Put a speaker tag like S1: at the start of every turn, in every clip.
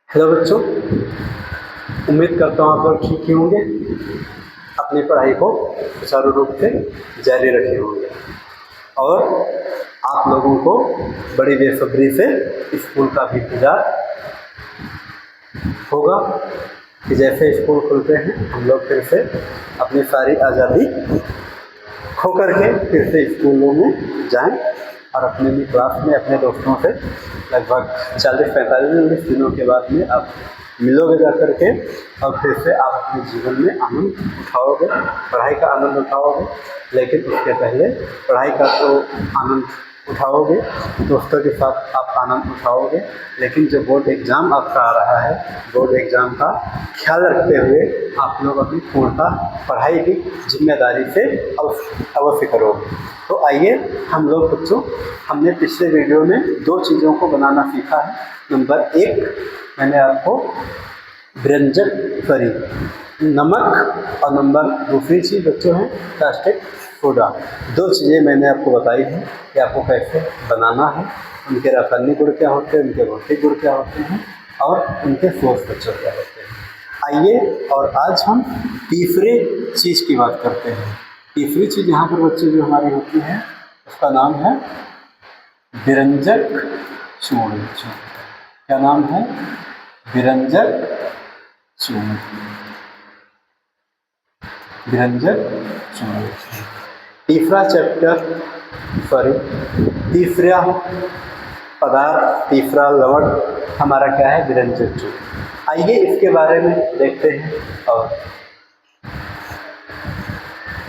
S1: Hello बच्चों, उम्मीद करता हूँ आप लोग ठीक ही होंगे। अपनी पढ़ाई को सुचारू रूप से जारी रखे होंगे और आप लोगों को बड़ी बेसब्री से स्कूल का भी इंतज़ार होगा कि जैसे स्कूल खुलते हैं हम लोग फिर से अपनी सारी आज़ादी खो करके फिर से स्कूलों में जाएं और अपने भी क्लास में अपने दोस्तों से लगभग 40-45 दिनों के बाद में आप मिलोगे जा करके और फिर से आप अपने जीवन में आनंद उठाओगे, पढ़ाई का आनंद उठाओगे। लेकिन उसके पहले पढ़ाई का तो आनंद उठाओगे, दोस्तों के साथ आप आनंद उठाओगे, लेकिन जो बोर्ड एग्ज़ाम आपका आ रहा है, बोर्ड एग्ज़ाम का ख्याल रखते हुए आप लोग अपनी पूर्णतः पढ़ाई की जिम्मेदारी से अवश्य करोगे। तो आइए हम लोग बच्चों, हमने पिछले वीडियो में 2 चीज़ों को बनाना सीखा है। नंबर 1 मैंने आपको नमक और नंबर दूसरी चीज़ बच्चों है कास्टिक सोडा। 2 चीज़ें मैंने आपको बताई हैं कि आपको कैसे बनाना है, उनके रासायनिक गुण क्या होते हैं, उनके भौतिक गुण क्या होते हैं और उनके सोर्स बच्चों क्या होते हैं। आइए और आज हम तीसरे चीज़ की बात करते हैं। तीसरी चीज़ यहाँ पर बच्चे जो हमारी होती है उसका नाम है विरंजक चूर्ण। क्या नाम है? विरंजक चूर्ण। विरंजक चूर्ण। तीसरा पदार्थ, तीसरा लवण हमारा क्या है? विरंजक चूर्ण। आइए इसके बारे में देखते हैं और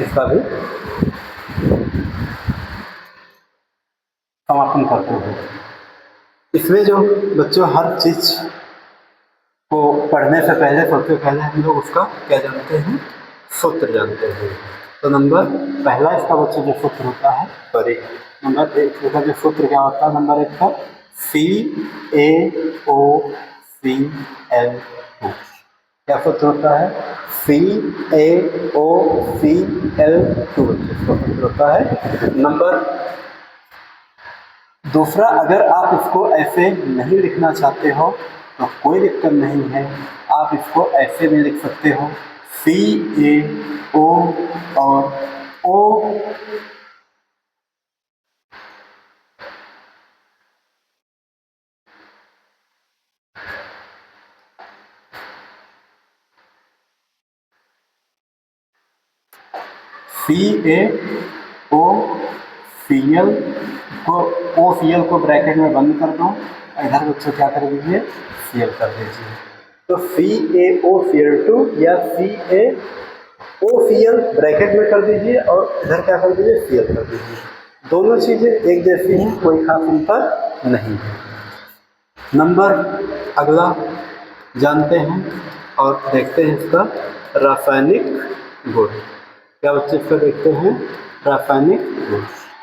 S1: इसका भी समापन करते हैं। इसमें जो बच्चों हर चीज़ को पढ़ने से पहले सबसे पहले हम लोग उसका क्या जानते हैं? सूत्र जानते हैं। तो नंबर पहला इसका बच्चों जो सूत्र होता है सॉरी नंबर 1 इसका जो सूत्र क्या होता है? नंबर 1 का CaOCl2। क्या सूत्र होता है? CaOCl2 सूत्र होता है। नंबर दूसरा, अगर आप इसको ऐसे नहीं लिखना चाहते हो तो कोई दिक्कत नहीं है, आप इसको ऐसे भी लिख सकते हो CaO और O CaOCl को OCl को ब्रैकेट में बंद कर दो, इधर बच्चों क्या कर दीजिए? Cl कर दीजिए। तो CaOCl2 या CaOCl ब्रैकेट में कर दीजिए और इधर क्या कर दीजिए? Cl कर दीजिए। दोनों चीज़ें एक जैसी हैं, कोई खास अंतर नहीं है। नंबर अगला जानते हैं और देखते हैं इसका रासायनिक गुण। क्या बच्चे इसका देखते हैं? रासायनिक गुण।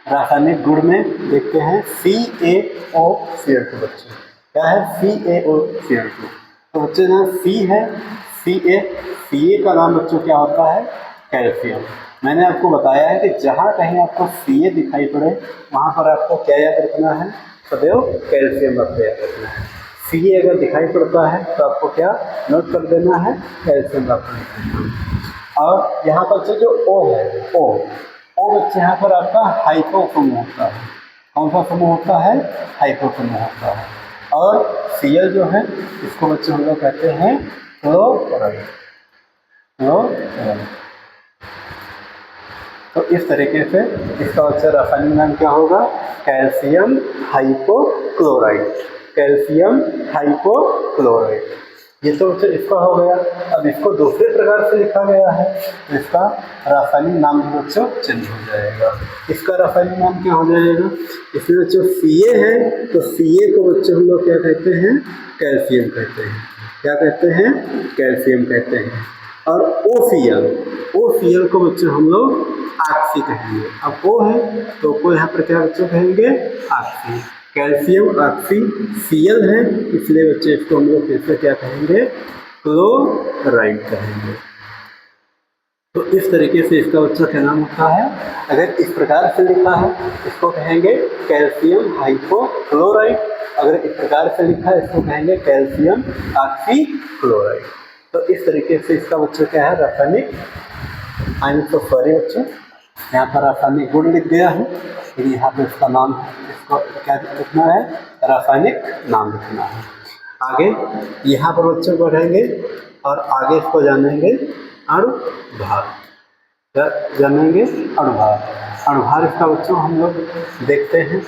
S1: रासायनिक गुण में देखते हैं CaOCl2 बच्चे। क्या है? CaOCl2। तो बच्चे जहाँ C है, Ca का नाम बच्चों क्या होता है? कैल्शियम। मैंने आपको बताया है कि जहाँ कहीं आपको Ca दिखाई पड़े वहाँ पर आपको क्या याद रखना है? सदैव कैल्शियम आपको याद रखना है। Ca अगर दिखाई पड़ता है तो आपको क्या नोट कर देना है? कैल्शियम आपको लिखना है। और यहाँ पर जो O है, O बच्चे यहाँ पर आपका हाइपो समूह होता है। कौन सा समूह होता है? हाइपो समूह होता है। और Cl जो है इसको बच्चे हम लोग कहते हैं क्लोराइड। तो इस तरीके से इसका बच्चा रासायनिक नाम क्या होगा? Calcium hypochloride. Calcium hypochloride. ये तो बच्चे इसका हो गया। अब इसको दूसरे प्रकार से लिखा गया है तो इसका रासायनिक नाम बच्चों चेंज हो जाएगा। इसका रासायनिक नाम क्या हो जाएगा? इसमें बच्चों Ca है तो Ca को बच्चों हम लोग क्या कहते हैं? कैल्शियम कहते हैं। क्या कहते हैं? कैल्शियम कहते हैं। और OCl को बच्चों हम लोग ऑक्सी कहेंगे। अब O है तो को यहाँ पर क्या बच्चों कहेंगे? ऑक्सी। कैल्शियम ऑक्सी Cl है, इसलिए बच्चे इसको हम लोग फिर से क्या कहेंगे? क्लोराइड कहेंगे। तो इस तरीके से इसका बच्चों क्या नाम होता है। अगर इस प्रकार से लिखा है इसको कहेंगे कैल्शियम हाइपोक्लोराइड, अगर इस प्रकार से लिखा है इसको कहेंगे कैल्शियम ऑक्सीक्लोराइड। तो इस तरीके से इसका बच्चों क्या है रासायनिक, आई एम सो सॉरी बच्चों, यहाँ पर रासायनिक गुण लिख गया है लेकिन यहाँ पे इसका नाम, इसको क्या लिखना है, रासायनिक नाम लिखना है। आगे यहाँ पर बच्चों पढ़ेंगे और आगे इसको जानेंगे अणुभार, जानेंगे अणुभार। अणुभार इसका बच्चों हम लोग देखते हैं,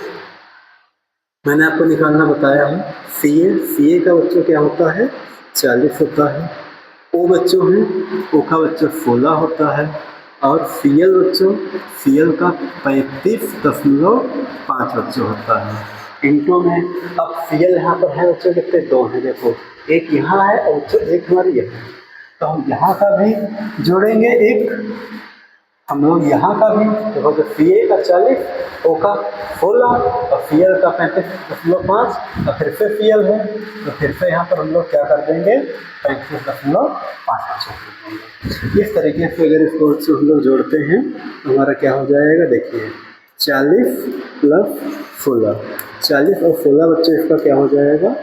S1: मैंने आपको निकालना बताया है। सी ए का बच्चों क्या होता है 40 होता है, ओ बच्चों है ओ का बच्चों 16 होता है और Cl बच्चों Cl का 35.5 बच्चों होता है इंटो में। अब Cl यहाँ पर है बच्चों कितने, 2 हैं, देखो एक यहाँ है और बच्चों एक हमारी यहाँ, तो हम यहाँ का भी जोड़ेंगे एक, हम लोग यहाँ का भी, देखो तो Ca का 40, O का 16 और Cl का 35.5 और फिर से Cl है तो फिर से यहाँ पर हम लोग क्या कर देंगे 35.5। इस तरीके से अगर इसको हम लोग जोड़ते हैं तो हमारा क्या हो जाएगा, देखिए 40 + 16, 40 और 16 बच्चों इसका क्या हो जाएगा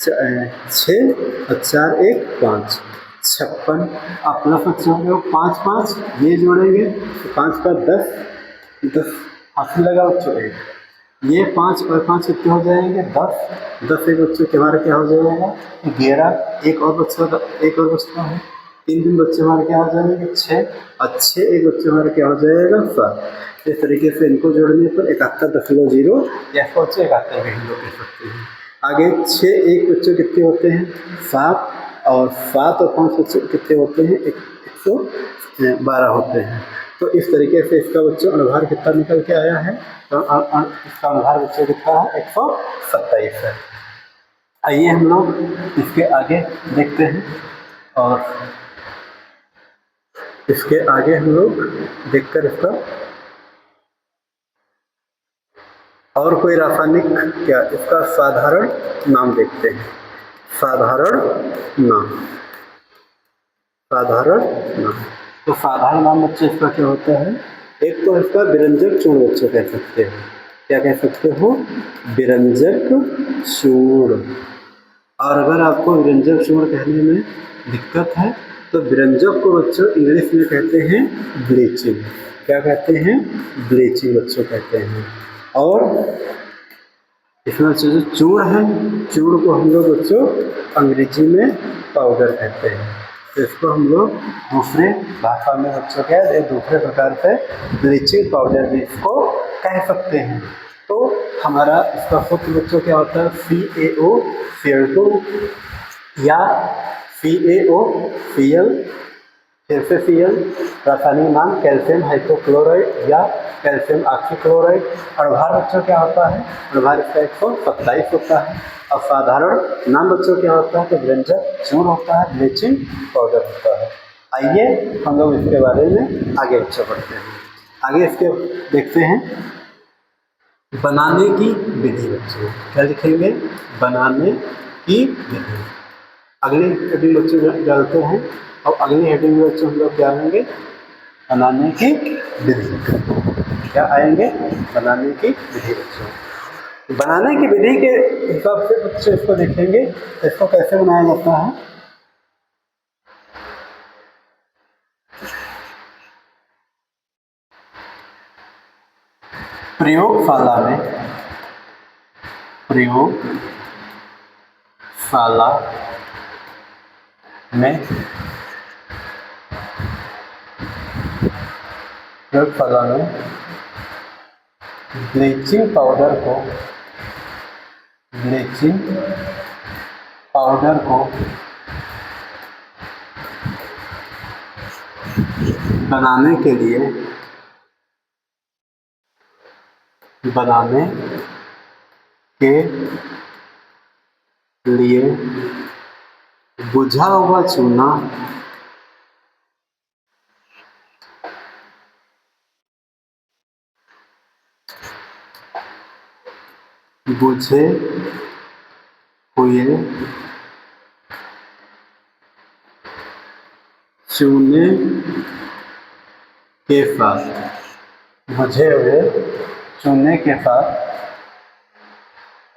S1: 6 और 4 1 5 56। आप प्लस बच्चों में 5 5 ये जोड़ेंगे तो 5 का 10 हाथ लगा बच्चों एक, ये 5 और 5 कितने हो जाएंगे 10 एक बच्चों के हमारे क्या हो जाएगा 11, एक और बच्चा है 3 बच्चे हमारे क्या हो जाएंगे 6 और 6 एक बच्चे हमारे क्या हो जाएगा 7। इस तरीके से इनको जोड़ने पर 71.0 या 71 भी हम लोग कह सकते हैं। आगे 6 एक बच्चों कितने होते हैं 7 और 7 और 5 बच्चे कितने होते हैं 112 होते हैं। तो इस तरीके से इसका बच्चों अणुभार कितना निकल के आया है, तो इसका अणुभार बच्चों कितना है 127 है। आइए हम लोग इसके आगे देखते हैं और इसके आगे हम लोग देखकर इसका और कोई रासायनिक क्या इसका साधारण नाम देखते हैं। साधारण नाम तो साधारण नाम बच्चे इसका क्या होता है, एक तो इसका विरंजक चूर्ण बच्चे कह सकते हैं, क्या कह सकते हो विरंजक चूर्ण। और अगर आपको विरंजक चूर्ण कहने में दिक्कत है तो विरंजक को बच्चों इंग्लिश में कहते हैं ब्लीचिंग, क्या कहते हैं ब्लीचिंग बच्चों कहते हैं। और इसमें बच्चों जो चूर्ण है, चूर्ण को हम लोग बच्चों अंग्रेजी में पाउडर कहते हैं, तो इसको हम लोग दूसरे भाषा में बच्चों क्या है दूसरे प्रकार से ब्लीचिंग पाउडर भी इसको कह सकते हैं। तो हमारा इसका सूत्र बच्चों क्या होता है CaOCl2 या CaOCl फिर से Cl, रासायनिक नाम कैल्शियम हाइपोक्लोराइड या कैल्शियम ऑक्सीक्लोराइड। अणुभार बच्चों क्या होता है, अणुभार इसका 127 होता है। और साधारण नाम बच्चों क्या होता है तो व्यंजक चूर्ण होता है, ब्लीचिंग पाउडर होता है। आइए हम लोग इसके बारे में आगे बच्चों पढ़ते हैं। आगे इसके देखते हैं बनाने की विधि बच्चों, क्या लिखेंगे बनाने की विधि। अगली हेडिंग बच्चों डालते हैं और अगली हेडिंग में बच्चों हम लोग क्या आएंगे बनाने की विधि, क्या आएंगे बनाने की विधि बच्चों। बनाने की विधि के हिसाब से बच्चों इसको देखेंगे इसको कैसे बनाया जाता है। प्रयोगशाला में ब्लीचिंग पाउडर को बनाने के लिए बुझा हुआ चूना बुझे हुए चूने के साथ, बुझे हुए चूने के साथ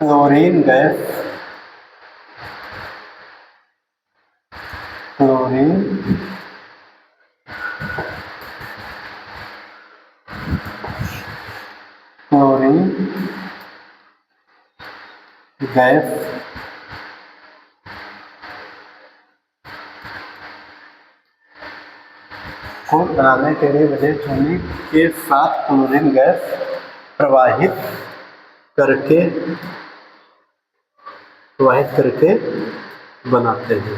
S1: chlorine gas, chlorine chlorine gas को बनाने के लिए मुझे चूने के साथ क्लोरीन गैस प्रवाहित करके बनाते हैं।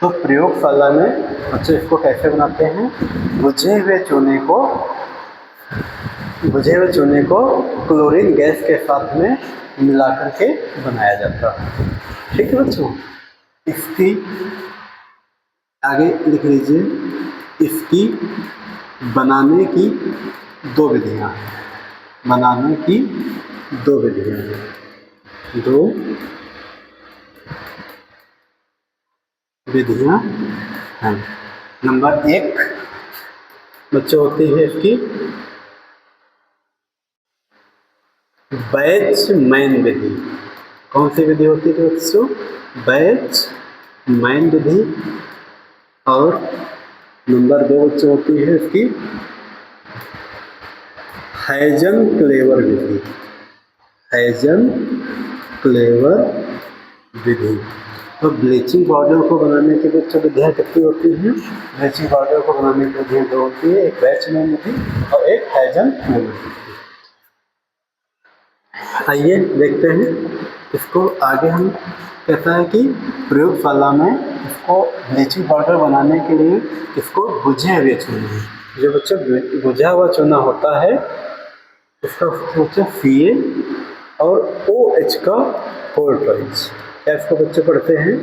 S1: तो प्रयोगशाला में बच्चे इसको कैसे बनाते हैं? बुझे हुए चूने को क्लोरीन गैस के साथ में मिला करके बनाया जाता है। ठीक है बच्चों, इसकी आगे लिख लीजिए, इसकी बनाने की दो विधियां हैं। दो विधियां हैं। नंबर 1 बच्चों होती है इसकी बैचमैन विधि। कौन सी विधि होती है बच्चों? बैचमैन विधि। और नंबर 2 बच्चों होती है इसकी हाइजेनक्लेवर विधि। तो ब्लीचिंग पाउडर को बनाने की बच्चों विधियाँ कितनी होती हैं? ब्लीचिंग पाउडर को बनाने की विधियाँ 2 होती है, एक बैचमैन विधि और एक हाइजेनक्लेवर विधि। आइए देखते हैं इसको आगे। हम कहता है कि प्रयोगशाला में इसको ब्लीचिंग पाउडर बनाने के लिए इसको बुझे हुए चूने, जो बच्चों बुझा हुआ चूना होता है उसका बच्चे Ca और OH का होल ट्वाइस। क्या इसको बच्चे पढ़ते हैं?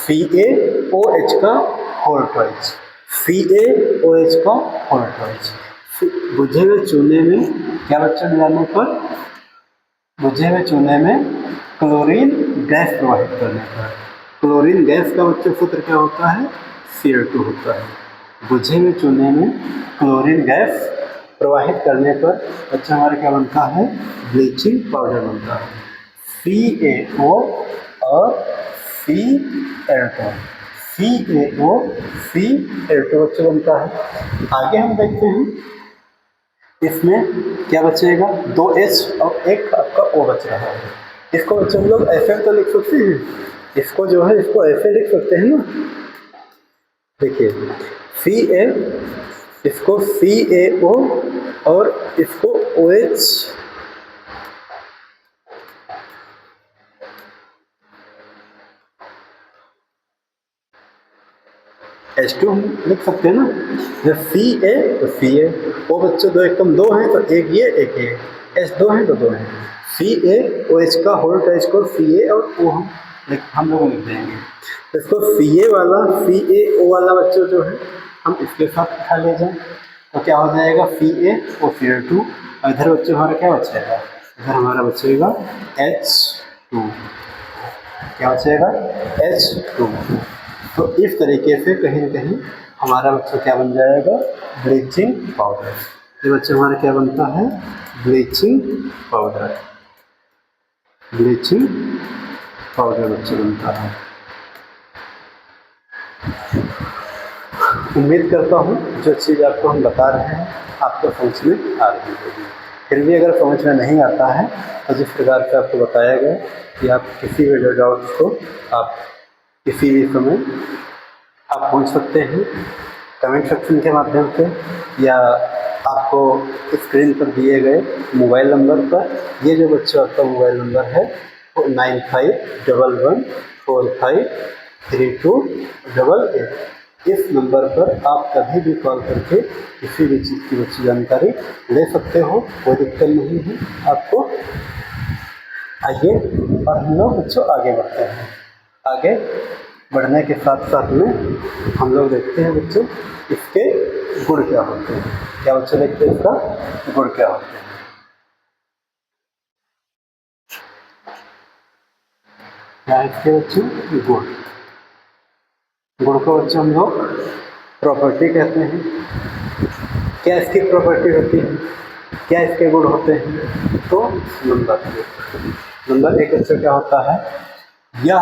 S1: CaOH का होल ट्वाइस। CaOH का होल ट्वाइस। बुझे हुए चूने में क्या बच्चे मिलाने पर? बुझे हुए चूने में क्लोरीन गैस प्रवाहित करने पर। क्लोरीन गैस का बच्चे सूत्र क्या होता है? Cl2 होता है। बुझे हुए चूने में क्लोरीन गैस प्रवाहित करने पर बच्चा हमारा क्या बनता है? ब्लीचिंग पाउडर बनता है। CaO और Cl2 बच्चे बनता है। आगे हम देखते हैं इसमें क्या बचेगा? 2H और एक आपका O बच रहा है। इसको बच्चे हम लोग ऐसे तो लिख सकते हैं, इसको जो है इसको ऐसे लिख सकते हैं ना। देखिए इसको CaO और इसको OH, H2 हम लिख सकते हैं ना। जब Ca तो Ca, O बच्चों 2 एकम 2 हैं तो एक ये एक ये, H2 हैं तो 2 हैं। CaOH का होल ट्वाइस को Ca और O हम लोग लिख देंगे। तो इसको CaO वाला बच्चों जो है हम इसके साथ उठा ले जाएं तो क्या हो जाएगा? CaOCl2। और इधर बच्चों हमारा क्या बचेगा? इधर हमारा बचेगा H2। क्या बचेगा? H2। तो इस तरीके से कहीं न कहीं हमारा बच्चा क्या बन जाएगा? Bleaching powder. ये बच्चा हमारा क्या बनता है? ब्लीचिंग पाउडर बच्चा बनता है। उम्मीद करता हूँ जो चीज़ आपको हम बता रहे हैं आपको समझ में आ रही होगी। फिर भी अगर समझ में नहीं आता है तो जिस प्रकार से आपको बताया गया कि आप किसी भी डाउट्स को आप किसी भी समय आप पूछ सकते हैं कमेंट सेक्शन के माध्यम से, या आपको स्क्रीन पर दिए गए मोबाइल नंबर पर। ये जो बच्चों आपका मोबाइल नंबर है वो 9511453288। इस नंबर पर आप कभी भी कॉल करके किसी भी चीज़ की बच्ची जानकारी ले सकते हो, कोई दिक्कत नहीं है आपको। आइए और हम लोग बच्चों आगे बढ़ते हैं। आगे बढ़ने के साथ साथ में हम लोग देखते हैं बच्चों इसके गुण क्या होते हैं। क्या बच्चों देखते हैं इसका गुण क्या होते हैं? क्या इसके बच्चों गुण को बच्चों हम लोग प्रॉपर्टी कहते हैं। क्या इसकी प्रॉपर्टी होती है, क्या इसके गुण होते हैं? तो नंबर एक बच्चों क्या होता है, यह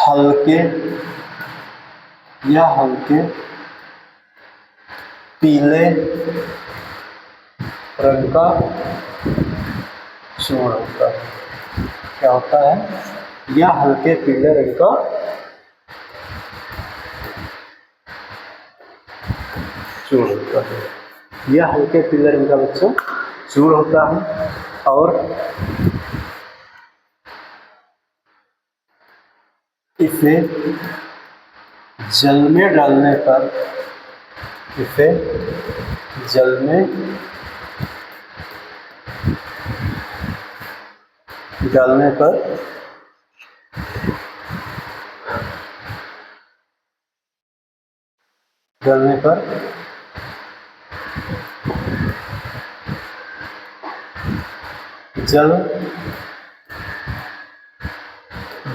S1: हल्के पीले रंग का चूर्ण होता है। क्या होता है, यह हल्के पीले रंग का चूर्ण होता है। यह हल्के पीले रंग का बच्चों चूर्ण होता है और इसे जल में डालने पर जल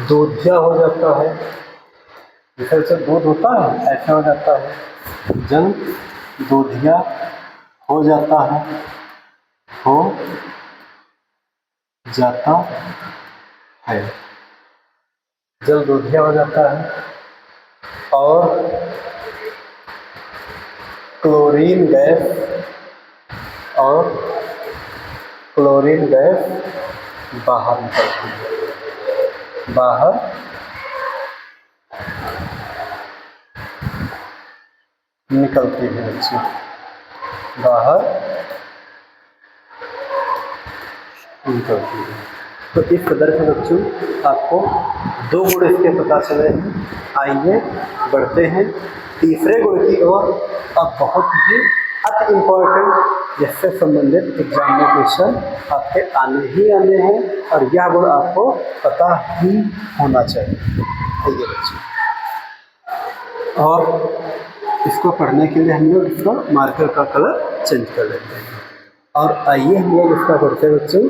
S1: दूधिया हो जाता है। जैसे दूध होता है ऐसा हो जाता है, जल दूधिया हो जाता है, जल दूधिया हो जाता है और क्लोरीन गैस बाहर निकलती है, बाहर निकलती है बच्चों, बाहर निकलती है। तो इस कदर से बच्चों आपको दो गुण इसके पता चले हैं। आइए बढ़ते हैं तीसरे गुण की ओर। अब बहुत ही अति इम्पोर्टेंट जिससे संबंधित एग्जाम में क्वेश्चन आपके आने हैं और यह गुण आपको पता ही होना चाहिए। आइए बच्चों, और इसको पढ़ने के लिए हम लोग इसको मार्कर का कलर चेंज कर लेते हैं। और आइए हम लोग इसका पढ़ते हैं बच्चों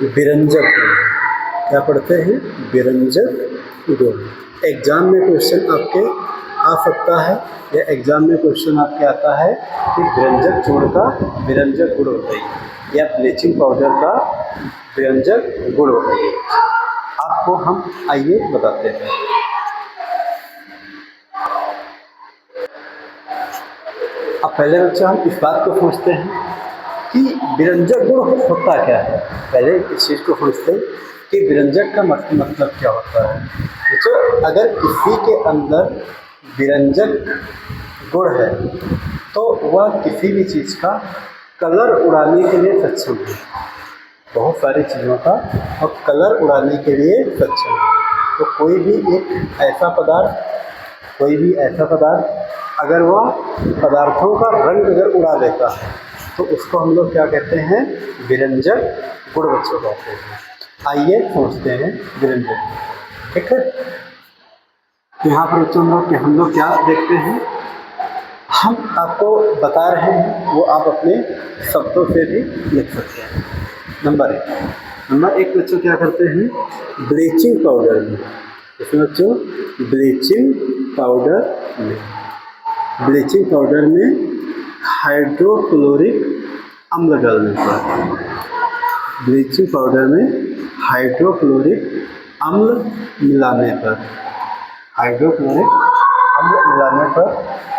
S1: विरंजक गुण। क्या पढ़ते हैं? विरंजक गुण। एग्जाम में क्वेश्चन आपके आ सकता है या एग्जाम में क्वेश्चन आपके आता है कि विरंजक चूर्ण का विरंजक गुण बताइए या ब्लीचिंग पाउडर का विरंजक गुण बताइए। आपको हम आइए बताते हैं। अब पहले बच्चे हम इस बात को समझते हैं कि विरंजक गुण होता क्या है। पहले इस चीज़ को समझते हैं कि विरंजक का मतलब क्या होता है। तो अगर किसी के अंदर विरंजक गुण है तो वह किसी भी चीज़ का कलर उड़ाने के लिए सक्षम है, बहुत सारी चीज़ों का और कलर उड़ाने के लिए सक्षम है। तो कोई भी ऐसा पदार्थ अगर वह पदार्थों का रंग अगर उड़ा देता है तो उसको हम लोग क्या कहते हैं? विरंजक गुण बच्चों कहते हैं। आइए समझते हैं विरंजक। ठीक है, तो यहाँ पर बच्चों हम लोग क्या देखते हैं, हम आपको बता रहे हैं वो आप अपने शब्दों से भी लिख सकते हैं। नंबर एक बच्चों क्या करते हैं, ब्लीचिंग पाउडर में, इसमें बच्चों ब्लीचिंग पाउडर में हाइड्रोक्लोरिक अम्ल डालने पर, ब्लीचिंग पाउडर में हाइड्रोक्लोरिक अम्ल मिलाने पर,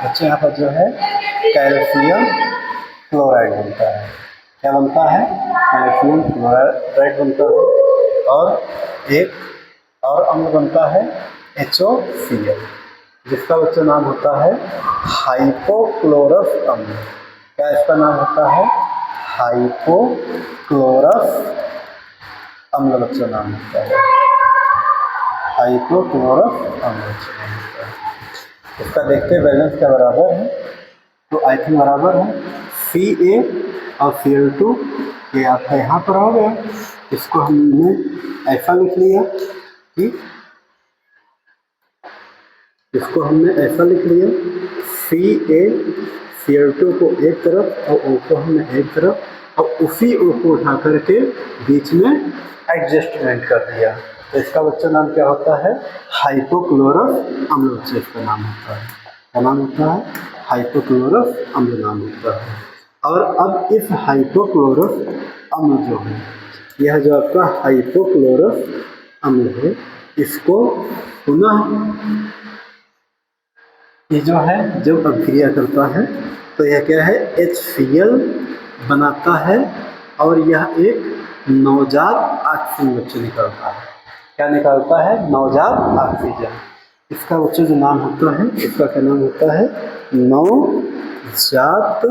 S1: बच्चे यहाँ पर जो है कैल्शियम क्लोराइड बनता है। क्या बनता है? कैल्शियम क्लोराइड बनता है और एक और अम्ल बनता है HOCl, जिसका बच्चा नाम होता है हाइपोक्लोरस अम्ल। क्या इसका नाम होता है? हाइपोक्लोरस अम्ल बच्चा नाम होता है, हाइपोक्लोरस अम्ल। इसका देखते हैं बैलेंस क्या बराबर है, तो आई थिंक बराबर है Ca और Cl2। ये आपका यहाँ पर हो गया। इसको हमने ऐसा लिख लिया कि Cl2 को एक तरफ और O को हमने एक तरफ और उसी O को उठा करके बीच में एडजस्टमेंट कर दिया। तो इसका बच्चा नाम क्या होता है? हाइपोक्लोरस अम्ल बच्चे इसका नाम होता है। क्या नाम होता है? हाइपोक्लोरस अम्ल नाम होता है। और अब इस हाइपोक्लोरस अम्ल जो है, यह जो आपका हाइपोक्लोरस अम्ल है, इसको पुनः ये जो है जब अभिक्रिया करता है तो यह क्या है? HCl बनाता है और यह एक नवजात ऑक्सीजन बच्चे निकालता है। क्या निकालता है? नवजात ऑक्सीजन। इसका बच्चों जो नाम होता है, इसका क्या नाम होता है? नवजात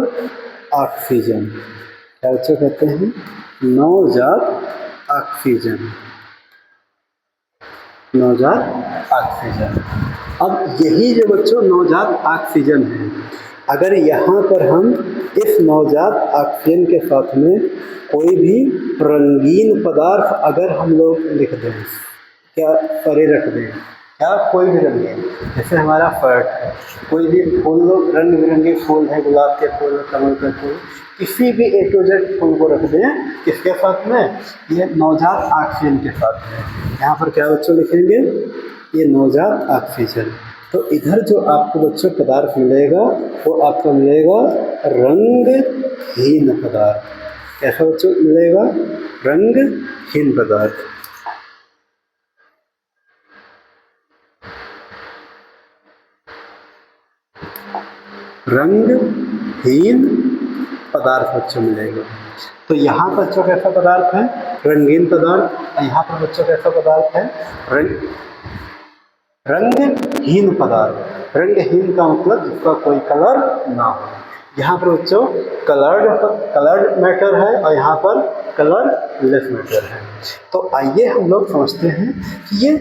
S1: ऑक्सीजन। क्या बच्चों कहते हैं? नवजात ऑक्सीजन। नवजात ऑक्सीजन। अब यही जो बच्चों नवजात ऑक्सीजन है, अगर यहाँ पर हम इस नवजात ऑक्सीजन के साथ में कोई भी रंगीन पदार्थ अगर हम लोग लिख दें, क्या परे रख दें, क्या कोई भी रंगीन, जैसे हमारा फर्ट है, कोई भी फूल, रंग बिरंगे फूल है, गुलाब के फूल, कमल के फूल, किसी भी A to Z फूल को रख दें, किसके साथ में? ये नवजात ऑक्सीजन के साथ में। यहाँ पर क्या बच्चों लिखेंगे? ये नवजात ऑक्सीजन। तो इधर जो आपको बच्चों पदार्थ मिलेगा वो आपको मिलेगा रंगहीन पदार्थ। कैसा बच्चों मिलेगा? रंगहीन पदार्थ। रंगहीन पदार्थ बच्चों मिलेगा। तो यहाँ पर बच्चों कैसा पदार्थ है? रंगीन पदार्थ। यहाँ पर बच्चों कैसा पदार्थ है? रंगहीन पदार्थ। रंगहीन का मतलब जिसका कोई कलर ना हो। यहाँ पर बच्चों कलर्ड मैटर है और यहाँ पर कलरलेस मैटर है। तो आइए हम लोग समझते हैं कि ये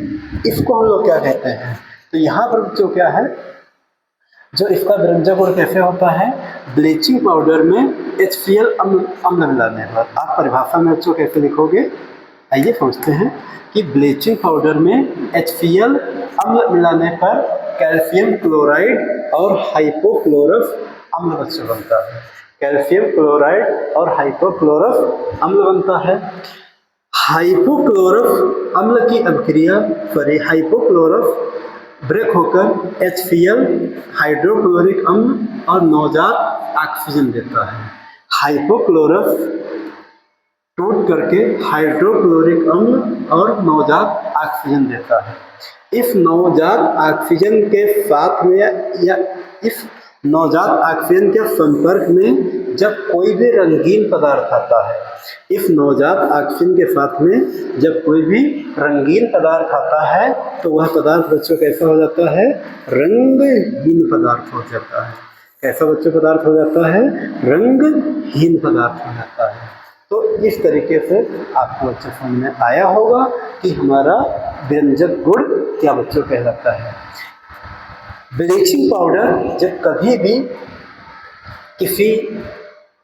S1: इसको हम लोग क्या कहते हैं। तो यहाँ पर बच्चों क्या है, जो इसका विरंजक गुण कैसे होता है? ब्लीचिंग पाउडर में HCl अम्ल मिलाने पर। आप परिभाषा में बच्चों कैसे लिखोगे? आइए समझते हैं कि ब्लीचिंग पाउडर में HCl अम्ल मिलाने पर कैल्शियम क्लोराइड और हाइपोक्लोरस अम्ल बच्चों बनता है। कैल्शियम क्लोराइड और हाइपोक्लोरस अम्ल बनता है। हाइपोक्लोरस अम्ल की अभिक्रिया हाइपोक्लोरस ब्रेक होकर HCl हाइड्रोक्लोरिक अम्ल और नवजात ऑक्सीजन देता है। हाइपोक्लोरस टूट करके हाइड्रोक्लोरिक अम्ल और नवजात ऑक्सीजन देता है। इस नवजात ऑक्सीजन के साथ में या इस नवजात ऑक्सीजन के संपर्क में जब कोई भी रंगीन पदार्थ आता है, इस नवजात ऑक्सीजन के साथ में जब कोई भी रंगीन पदार्थ आता है तो वह पदार्थ बच्चों कैसा हो जाता है? रंगहीन पदार्थ हो जाता है। कैसा बच्चों पदार्थ हो जाता है? रंगहीन पदार्थ हो जाता है। तो इस तरीके से आपको बच्चों समझ में आया होगा कि हमारा व्यंजक गुण क्या बच्चों कहलाता है। ब्लीचिंग पाउडर जब कभी भी किसी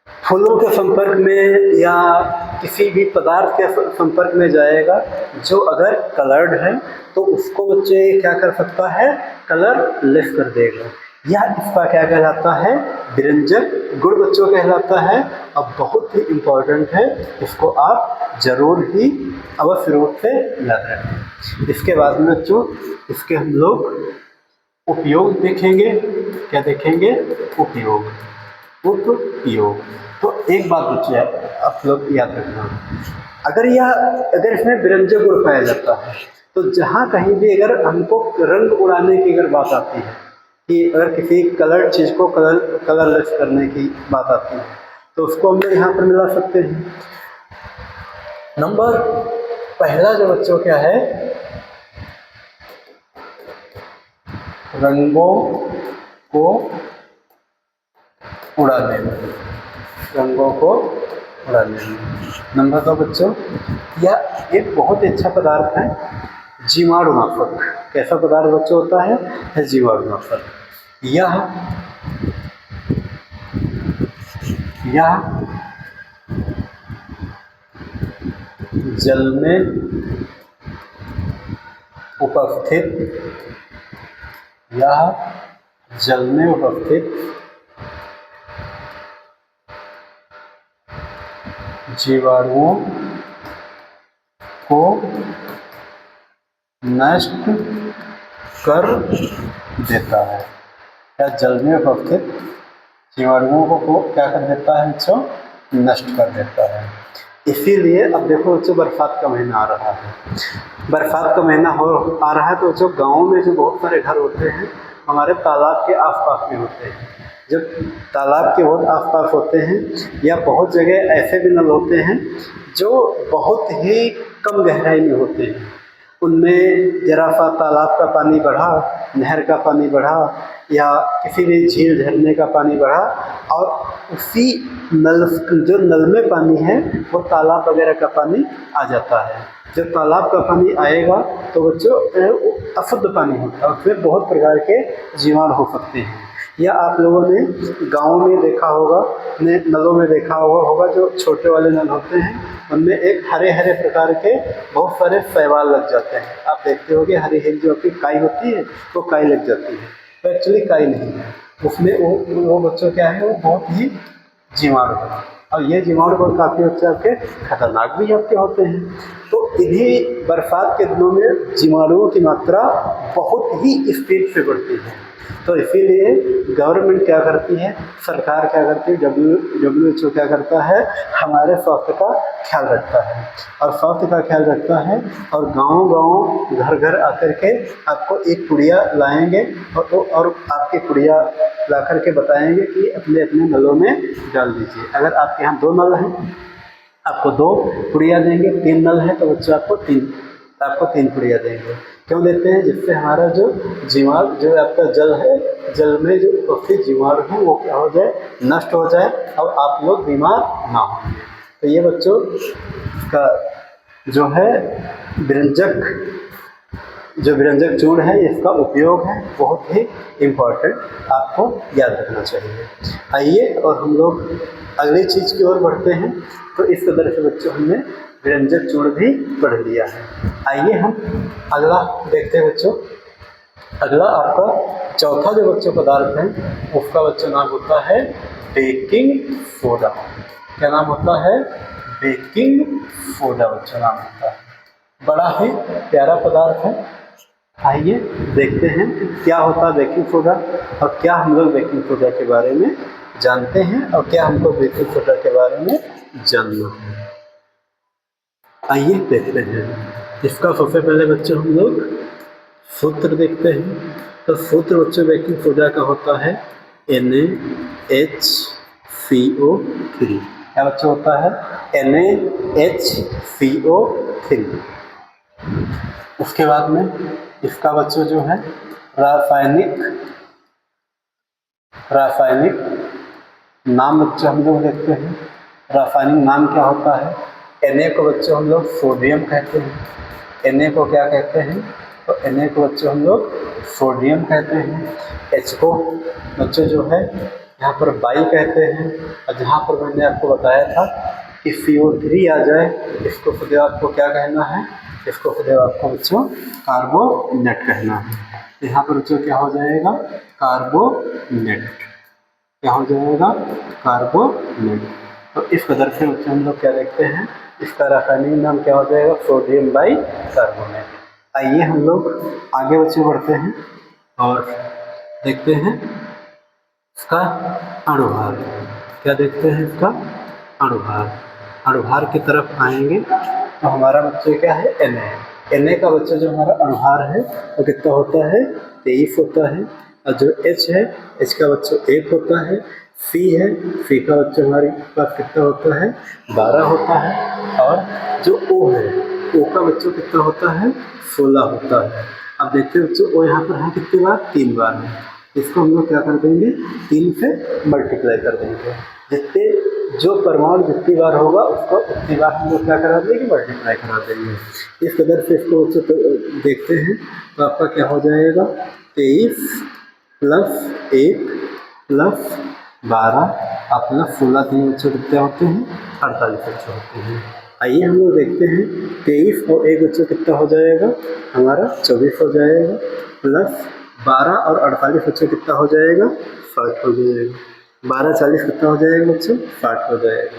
S1: फूलों के संपर्क में या किसी भी पदार्थ के संपर्क में जाएगा जो अगर कलर्ड है तो उसको बच्चे क्या कर सकता है? कलरलेस कर देगा। यह इसका क्या कहलाता है? व्यंजक गुण बच्चों कहलाता है। अब बहुत ही इम्पोर्टेंट है, इसको आप जरूर ही अवश्य रूप से याद रखें। इसके बाद में बच्चों इसके हम लोग उपयोग देखेंगे। क्या देखेंगे? उपयोग। तो एक बात बच्चे आप लोग याद रखना, अगर इसमें व्यंजक गुण पाया जाता है तो जहाँ कहीं भी अगर हमको रंग उड़ाने की अगर बात आती है कि अगर किसी कलर्ड चीज़ को कलरलेस करने की बात आती है तो उसको हम लोग यहाँ पर मिला सकते हैं। नंबर पहला जो बच्चों क्या है? रंगों को उड़ाने में। रंगों को उड़ाने में। नंबर 2 बच्चों, यह एक बहुत ही अच्छा पदार्थ है, जीवाणुनाशक। कैसा पदार्थ बच्चों होता है? जीवाणुनाशक। यह जल में उपस्थित जीवाणुओं को नष्ट कर देता है। या जल में उपस्थित जीवाणुओं को क्या कर देता है बच्चों, नष्ट कर देता है। इसीलिए अब देखो बच्चों बरसात का महीना आ रहा है, बरसात का महीना आ रहा है तो जो गाँव में जो बहुत सारे घर होते हैं हमारे तालाब के आसपास में होते हैं। जब तालाब के बहुत आसपास होते हैं या बहुत जगह ऐसे भी नल होते हैं जो बहुत ही कम गहराई में होते हैं, उनमें जरा सा तालाब का पानी बढ़ा, नहर का पानी बढ़ा या किसी भी झील झरने का पानी बढ़ा और उसी नल जो नल में पानी है वो तालाब वगैरह का पानी आ जाता है। जब तालाब का पानी आएगा तो बच्चों अशुद्ध पानी होता है, उसमें बहुत प्रकार के जीवाणु हो सकते हैं। या आप लोगों ने गाँव में देखा होगा, नलों में देखा होगा जो छोटे वाले नल होते हैं उनमें एक हरे हरे प्रकार के बहुत सारे शैवाल लग जाते हैं। आप देखते होंगे हरी हरी जो आपकी काई होती है वो काई लग जाती है, तो एक्चुअली काई नहीं है, उसमें वो बच्चों क्या है, वो बहुत ही जीवाणु है और ये जीवाणु बहुत काफ़ी बच्चे आपके खतरनाक भी आपके होते हैं। तो इन्हीं बरसात के दिनों में जीवाणुओं की मात्रा बहुत ही स्पीड से बढ़ती है। तो इसीलिए गवर्नमेंट क्या करती है, सरकार क्या करती है, WHO क्या करता है, हमारे स्वास्थ्य का ख्याल रखता है और स्वास्थ्य का ख्याल रखता है और गांव-गांव घर-घर आकर के आपको एक पुड़िया लाएंगे और आपकी पुड़िया ला कर के बताएंगे कि अपने अपने नलों में डाल दीजिए। अगर आपके यहाँ 2 नल हैं आपको 2 पुड़िया देंगे, 3 नल है तो बच्चों आपको 3 पुड़िया देंगे। क्यों देते हैं, जिससे हमारा जो जीवाणु जो आपका जल है, जल में जो उपस्थित जीवाणु है वो क्या हो जाए, नष्ट हो जाए और आप लोग बीमार ना हो। तो ये बच्चों का जो है विरंजक चूर्ण है, इसका उपयोग है बहुत ही इम्पोर्टेंट, आपको याद रखना चाहिए। आइए और हम लोग अगली चीज़ की ओर बढ़ते हैं। तो इस तरह से बच्चों हमने विरंजक चूर्ण भी पढ़ लिया है। आइए हम अगला देखते हैं बच्चों। अगला आपका चौथा जो बच्चों पदार्थ है उसका बच्चों नाम होता है बेकिंग सोडा। क्या नाम होता है, बेकिंग सोडा बच्चों नाम होता है। बड़ा ही प्यारा पदार्थ है। आइए देखते हैं क्या होता है बेकिंग सोडा और क्या हम लोग बेकिंग सोडा के बारे में जानते हैं और क्या हमको बेकिंग सोडा के बारे में जानना है। आइए देखते हैं। इसका सबसे पहले बच्चों हम लोग सूत्र देखते हैं। तो सूत्र बच्चों बेकिंग सोडा का होता है NaHCO3। क्या बच्चों होता है, NaHCO3। उसके बाद में इसका बच्चों जो है रासायनिक नाम बच्चों हम लोग देखते हैं। रासायनिक नाम क्या होता है, Na को बच्चों हम लोग सोडियम कहते हैं। Na को क्या कहते हैं, तो Na को बच्चों हम लोग सोडियम कहते हैं। H को बच्चों जो है यहाँ पर बाई कहते हैं और जहाँ पर मैंने आपको बताया था कि CO3 आ जाए इसको खुद आपको क्या कहना है, इसको खुद आपको बच्चों कार्बोनेट कहना है। यहाँ पर बच्चों क्या हो जाएगा, कार्बोनेट। क्या हो जाएगा, कार्बोनेट। तो इस कदर से बच्चों हम लोग क्या देखते हैं, इसका रासायनिक नाम क्या हो जाएगा, सोडियम बाई कार्बोनेट। आइए हम लोग आगे बच्चों बढ़ते हैं और देखते हैं इसका अणुभार। क्या देखते हैं, इसका अणुभार की तरफ आएंगे तो हमारा बच्चों क्या है, Na का बच्चा जो हमारा अणुभार है वो कितना होता है, 23 होता है। और जो H है, H का बच्चों 1 होता है। C है, C का बच्चा हमारे पास कितना होता है, 12 होता है। और जो O है, O का बच्चों कितना होता है, 16 होता है। अब देखते हैं बच्चों O यहाँ पर है कितनी बार, 3 बार है। इसको हम लोग क्या कर देंगे, 3 से मल्टीप्लाई कर देंगे। जितने जो परमाणु जितनी बार होगा उसको उतनी बार हम लोग क्या करा देंगे, मल्टीप्लाई करा देंगे। इस कदर से इसको देखते हैं तो आपका क्या हो जाएगा, 23 + 1 + 12 + 16 3 बच्चों कितने होते हैं, 48 बच्चे होते हैं। आइए हम लोग देखते हैं 23 और 1 बच्चों कितना हो जाएगा, हमारा 24 हो जाएगा। + 12 और 48 बच्चों कितना हो जाएगा, 60 हो जाएगा। 12 40 कितना हो जाएगा बच्चों, 60 हो जाएगा।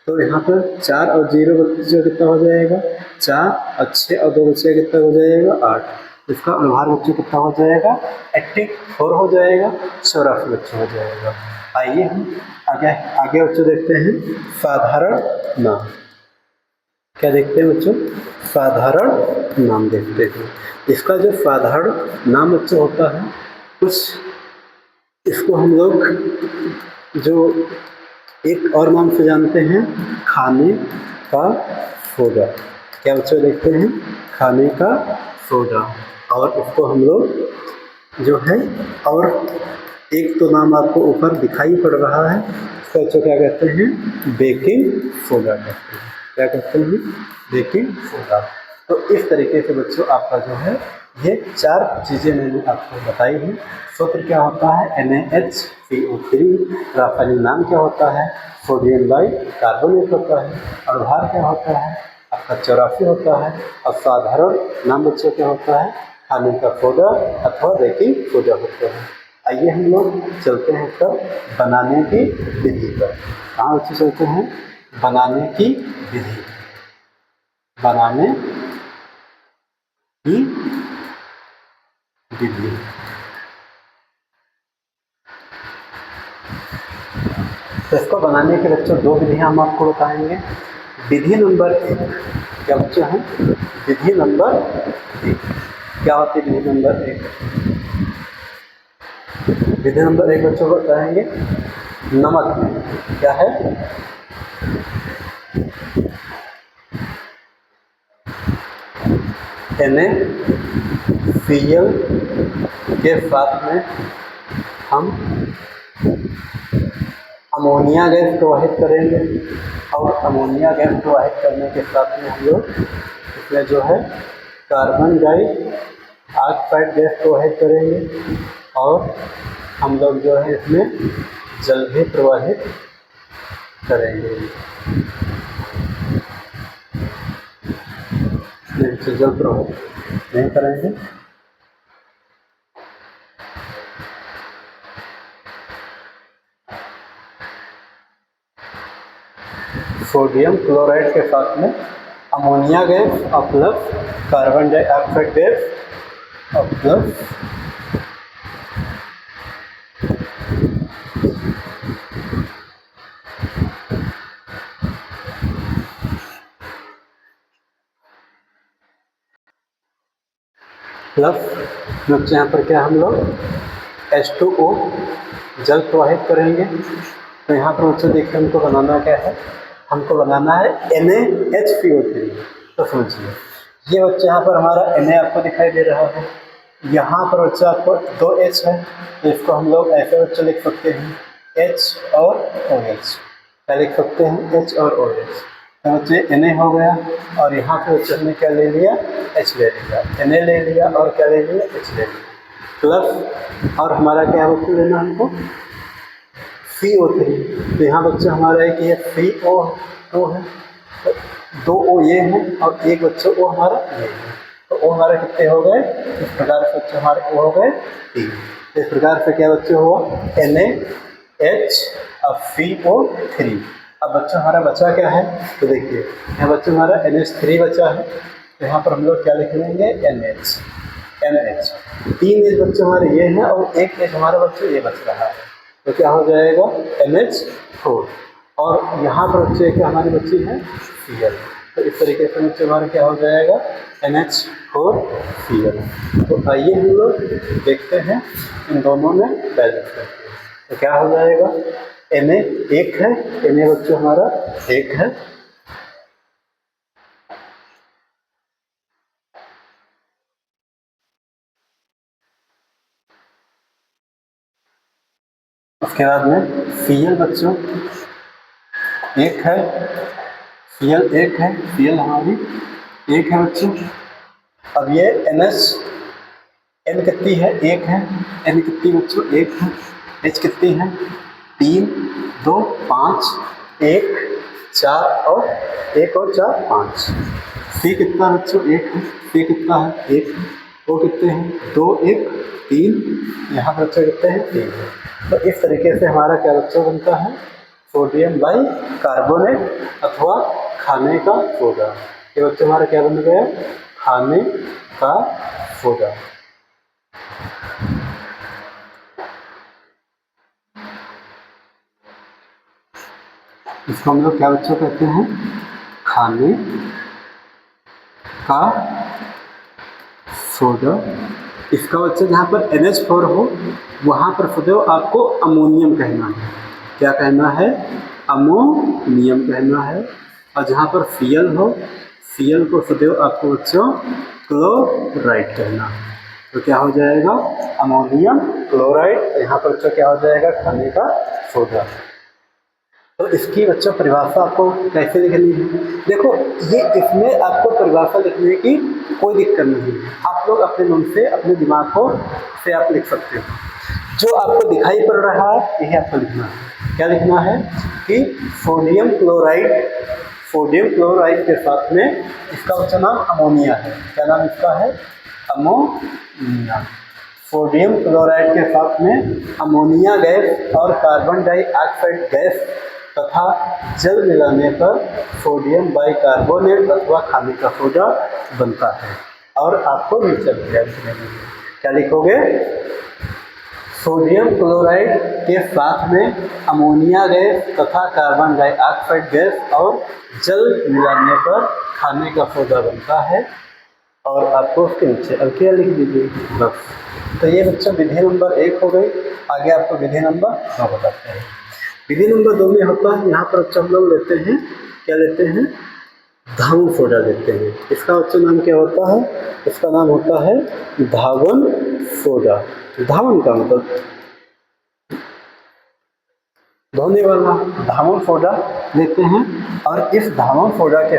S1: तो यहाँ पर 4 और 0 बच्चों कितना हो जाएगा, 4 और 6 और 2 बच्चे कितना हो जाएगा, 8। इसका अनुभार बच्चों कितना हो जाएगा, 84 हो जाएगा, 84 बच्चों हो जाएगा। आइए हम आगे आगे बच्चों देखते हैं साधारण नाम। क्या देखते हैं बच्चों, साधारण नाम देखते हैं। इसका जो साधारण नाम बच्चों होता है, कुछ इसको हम लोग जो एक और नाम से जानते हैं, खाने का सोडा। क्या बच्चों देखते हैं, खाने का सोडा। और उसको हम लोग जो है, और एक तो नाम आपको ऊपर दिखाई पड़ रहा है, इसको बच्चों क्या कहते हैं, बेकिंग सोडा कहते हैं। क्या कहते हैं, बेकिंग सोडा। तो इस तरीके से बच्चों आपका जो है ये 4 चीज़ें मैंने आपको बताई हैं। सूत्र क्या होता है, NaHCO3, रासायनिक नाम क्या होता है, सोडियम बाइकार्बोनेट होता है, और भार क्या होता है आपका 84 होता है, और साधारण नाम बच्चों क्या होता है, खाने का सोडा अथवा बेकिंग सोडा होता है। आइए हम लोग चलते हैं तब बनाने की विधि पर। कहाँ बच्चे चलते हैं, बनाने की विधि, बनाने की विधि। तो इसको बनाने के बच्चों 2 विधियां हम आपको बताएंगे। विधि नंबर 1 क्या बच्चों है, विधि नंबर 1 क्या होती है, विधि नंबर 1, विधि नंबर 1 बच्चों को बताएंगे नमक में क्या है, NaCl के साथ में हम अमोनिया गैस प्रवाहित करेंगे, और अमोनिया गैस प्रवाहित करने के साथ में हम लोग इसमें जो है कार्बन डाइऑक्साइड गैस प्रवाहित करेंगे, और हम लोग जो है इसमें जल भी प्रवाहित करेंगे। जल प्रवाहित नहीं करेंगे, सोडियम क्लोराइड के साथ में अमोनिया गैस और प्लस कार्बन डाइऑक्साइड गैस और प्लस बच्चे यहाँ पर क्या हम लोग H2O जल प्रवाहित करेंगे। तो यहाँ पर बच्चों देखिए हमको बनाना क्या है, हमको बनाना है NaHCO3। तो समझिए ये बच्चे यहाँ पर हमारा Na आपको दिखाई दे रहा है, यहाँ पर बच्चा आपको 2 H है, तो इसको हम लोग ऐसे बच्चे लिख सकते हैं H और OH। क्या लिख सकते हैं, H और OH। तो बच्चे Na हो गया, और यहाँ पे बच्चे ने क्या ले लिया, H ले लिया, Na ले लिया और क्या ले लिया, H ले लिया, प्लस और हमारा क्या बच्चे लेना हमको CO3। तो यहाँ बच्चे हमारा है कि ये CO2 है, तो 2 O ये हैं और एक बच्चे O हमारा ये है। तो O हमारे कितने हो गए, इस प्रकार से बच्चे हमारे O हो गए 3। इस प्रकार से क्या बच्चे हुआ, NaH और CO3। अब बच्चा हमारा बचा क्या है, तो देखिए यहाँ बच्चा हमारा NH3 बचा है, तो यहाँ पर हम लोग क्या लिख लेंगे, NH। 3 एच बच्चे हमारे ये हैं और 1 एच हमारा बच्चे ये बच रहा है, तो क्या हो जाएगा NH4। और यहाँ पर बच्चे क्या हमारी बच्ची है Cl। तो इस तरीके से बच्चे हमारा क्या हो जाएगा NH4Cl। तो आइए हम लोग देखते हैं इन दोनों में बैलेंस करते हैं। तो क्या हो जाएगा, Na 1 है, Na बच्चों हमारा 1 है, उसके बाद में Cl बच्चों 1 है, Cl 1 है, Cl हमारी 1 है बच्चों। अब ये NH N कितनी है, 1 है, N कितनी बच्चों 1 है, H कितनी है 3 2 5 1 4 और 1 और 4 5। C कितना बच्चों 1 है, C कितना है 1 है, O कितने हैं 2 1 3, यहाँ पर बच्चे कितने हैं 3 है। तो इस तरीके से हमारा क्या बच्चों बनता है, सोडियम बाइकार्बोनेट अथवा खाने का सोडा। ये बच्चों हमारा क्या बन गया, खाने का सोडा। इसको हम लोग क्या बच्चों कहते हैं? खाने का सोडा। इसका बच्चा जहाँ पर NH4 हो वहाँ पर सदैव आपको अमोनियम कहना है। क्या कहना है? अमोनियम कहना है। और जहाँ पर Cl हो, Cl को सदैव आपको बच्चों क्लोराइड कहना है। तो क्या हो जाएगा? Ammonium chloride. यहाँ पर बच्चों क्या हो जाएगा? खाने का सोडा। तो इसकी बच्चों परिभाषा आपको कैसे लिखनी है? देखो, ये इसमें आपको परिभाषा लिखने की कोई दिक्कत नहीं है। आप लोग अपने मन से, अपने दिमाग को से आप लिख सकते हो। जो आपको दिखाई पड़ रहा है यही आपको लिखना है। क्या लिखना है? कि सोडियम क्लोराइड के साथ में इसका बच्चा नाम अमोनिया है। क्या नाम इसका है? अमोनिया। सोडियम क्लोराइड के साथ में अमोनिया गैस और कार्बन डाइऑक्साइड गैस तथा जल मिलाने पर सोडियम बाइकार्बोनेट अथवा खाने का सोडा बनता है। और आपको नीचे क्या लिखोगे? सोडियम क्लोराइड के साथ में अमोनिया गैस तथा कार्बन डाइऑक्साइड गैस और जल मिलाने पर खाने का सोडा बनता है। और आपको उसके नीचे अल्किया लिख दीजिए बस। तो ये बच्चों विधि नंबर 1 हो गई। आगे आपको विधि नंबर 2 बताते हैं। विधि नंबर 2 में होता है, यहाँ पर बच्चा हम लोग लेते हैं, क्या लेते हैं? धावन सोडा लेते हैं। इसका बच्चा नाम क्या होता है? इसका नाम होता है धावन सोडा। धावन का मतलब धोने वाला। धावन सोडा लेते हैं और इस धावन सोडा के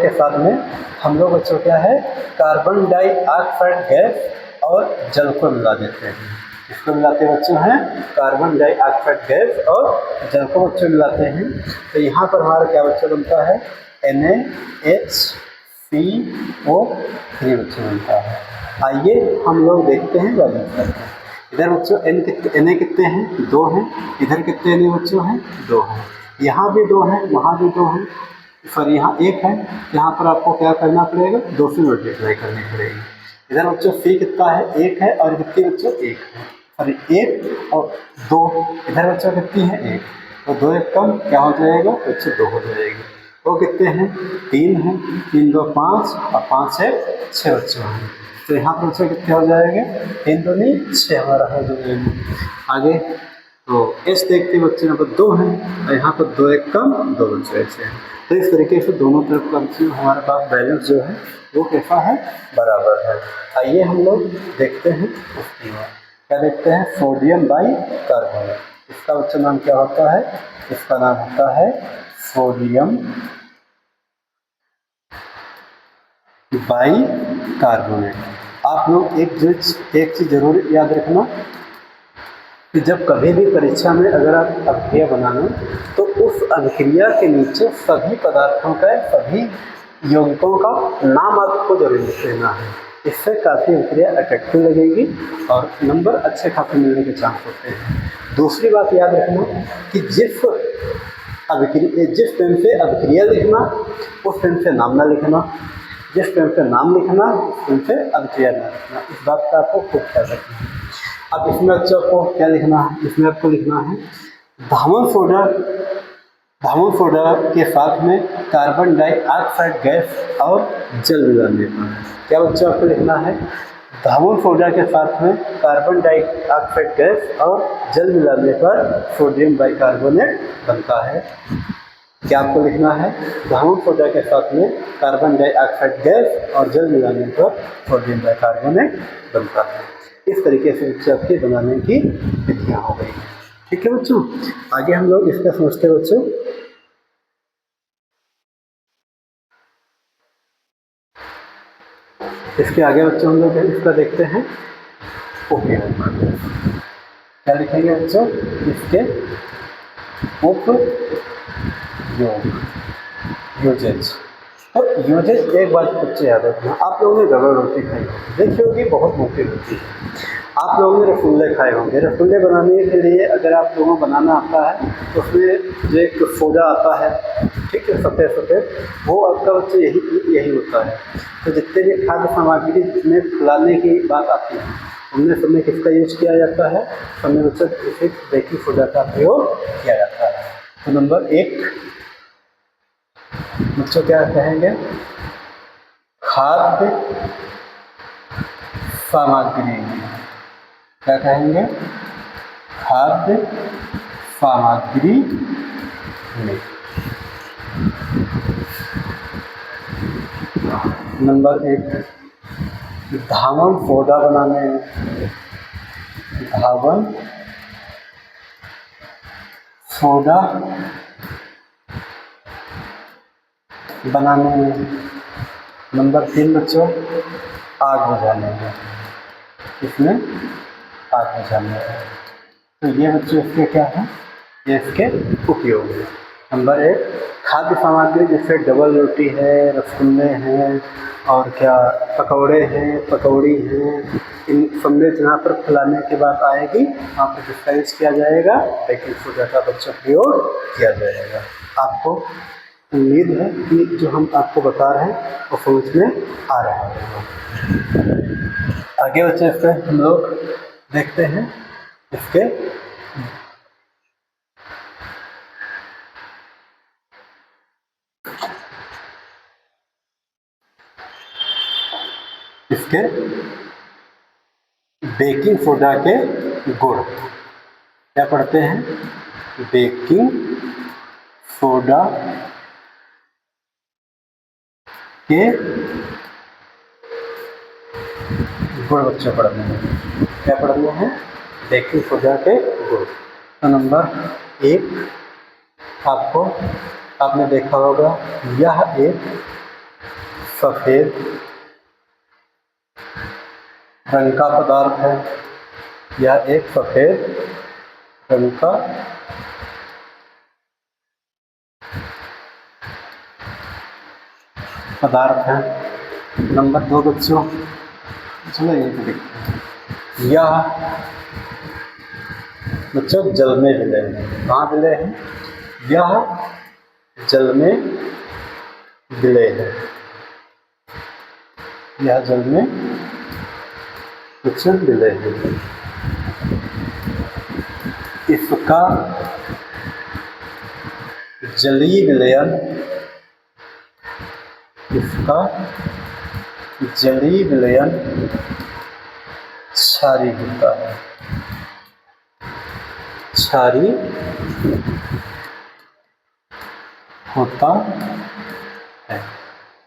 S1: साथ में हम लोग बच्चों क्या है? कार्बन डाइऑक्साइड गैस और जल को मिला देते हैं। इसको मिलाते बच्चों हैं कार्बन डाइऑक्साइड गैस और जल को बच्चों मिलाते हैं। तो यहाँ पर हमारा क्या बच्चों बनता है? NaHCO3 बच्चों बनता है। आइए हम लोग देखते हैं बैलेंस करके। इधर बच्चों Na कितने हैं? 2 हैं। इधर कितने Na बच्चों हैं? 2 हैं। यहाँ भी 2 हैं, वहाँ भी 2 हैं। सॉरी, यहाँ 1 है। यहाँ पर आपको क्या करना पड़ेगा? 2 से मल्टीप्लाई करनी पड़ेगी। इधर बच्चों C कितना है? 1 है। और कितनी बच्चों? 1 है। सॉरी, 1 और 2। इधर बच्चों कितनी है? 1। तो 2 1 कम क्या हो जाएगा? बच्चों 2 हो जाएगी। वो कितने हैं? 3 हैं। 3 2 5 और 5 6 6 बच्चों हैं। तो यहाँ पर बच्चों कितने हो जाएंगे? 3 2 6 हमारा हो जाएगा। आगे तो S देखते बच्चे यहाँ पर 2 हैं और यहाँ पर 2 1 कम 2 बच्चे ऐसे हैं। तो इस तरीके से दोनों तरफ का बच्चों हमारे पास बैलेंस जो है वो कैसा है? बराबर है। आइए हम लोग देखते हैं उसकी ओर। क्या देखते हैं? Sodium bicarbonate. इसका बच्चा नाम क्या होता है? इसका नाम होता है सोडियम बाइकार्बोनेट। आप लोग एक चीज़ जरूर याद रखना कि जब कभी भी परीक्षा में अगर आप अभिक्रिया बनाना तो उस अभिक्रिया के नीचे सभी पदार्थों का, सभी यौगिकों का नाम आपको जरूर लिख लेना है। इससे काफ़ी अभिक्रिया अट्रैक्टिव लगेगी और नंबर अच्छे खासे मिलने के चांस होते हैं। दूसरी बात याद रखना कि जिस पेन से अभिक्रिया लिखना उस पेन से नाम ना लिखना, जिस पेन से नाम लिखना उस पेन से अभिक्रिया ना लिखना। इस बात का आपको खूब ख्याल रखना है। अब इसमें बच्चों को क्या लिखना है? इसमें आपको लिखना है धावन सोडा के साथ में कार्बन डाइऑक्साइड गैस और जल मिलाने पर। क्या बच्चों आपको लिखना है? धावन सोडा के साथ में कार्बन डाइऑक्साइड गैस और जल मिलाने पर सोडियम बाइकार्बोनेट बनता है। क्या आपको लिखना है? धावन सोडा के साथ में कार्बन डाइऑक्साइड गैस और जल मिलाने पर सोडियम बाइकार्बोनेट बनता है। इस तरीके से बच्चे आपके बनाने की विधियाँ हो गई। ठीक है बच्चों, आगे हम लोग इसका समझते हैं बच्चों। इसके आगे बच्चों हम लोग इसका देखते हैं उपयोग। क्या लिखेंगे बच्चों? इसके यूजेज। और यूजेज एक बात बच्चे याद रखना, आप लोगों ने रबड़ रोटी खाई देखी होगी, बहुत मोटी होती है। आप लोगों ने रसगुल्ले खाए होंगे। रसगुल्ले बनाने के लिए अगर आप लोगों को बनाना आता है तो उसमें जो एक सोडा आता है, ठीक है, सफ़ेद सफ़ेद, वो आपका बच्चे यही होता है। तो जितने भी खाद्य सामग्री जिसमें फुलाने की बात आती है उनमें सब में किसका यूज किया जाता है? सब में बच्चों इसे बेकिंग सोडा का प्रयोग किया जाता है। तो नंबर 1 बच्चों क्या कहेंगे? खाद्य सामग्री। क्या कहेंगे? खाद्य सामग्री में। नंबर 1 धावन सोडा बनाने में, धावन सोडा बनाने में। नंबर 3 बच्चों आग बुझाने में, इसमें आग बुझाने में। तो ये बच्चों इसके क्या है? ये इसके उपयोग है। नंबर 1 खाद्य सामग्री जैसे डबल रोटी है, रसगुल्ले हैं और क्या पकौड़े हैं, पकौड़ी हैं, इन सब में जहाँ पर फुलाने की बात आएगी वहाँ पर किसका यूज किया जाएगा? बेकिंग सोडा का बच्चों प्रयोग किया जाएगा। आपको उम्मीद है कि जो हम आपको बता रहे हैं वो समझ में आ रहा है। आगे बच्चे इस पर हम लोग देखते हैं इसके बेकिंग सोडा के गुण क्या पढ़ते हैं? बेकिंग सोडा के गुण बच्चे पढ़ने हैं। क्या पढ़ने हैं? बेकिंग सोडा के गुण। तो नंबर 1 आपने देखा होगा, यह एक सफ़ेद रंग का पदार्थ है। यह एक सफ़ेद रंग का पदार्थ है। नंबर 2 बच्चों, चलो ये तो देखते हैं। यह बच्चों जल में विलय है। कहाँ विलय है? यह जल में विलय है। यह जल में बच्चों विलय है। इसका जलीय विलयन, इसका जलीय विलयन क्षारीय होता है। क्षारीय होता है।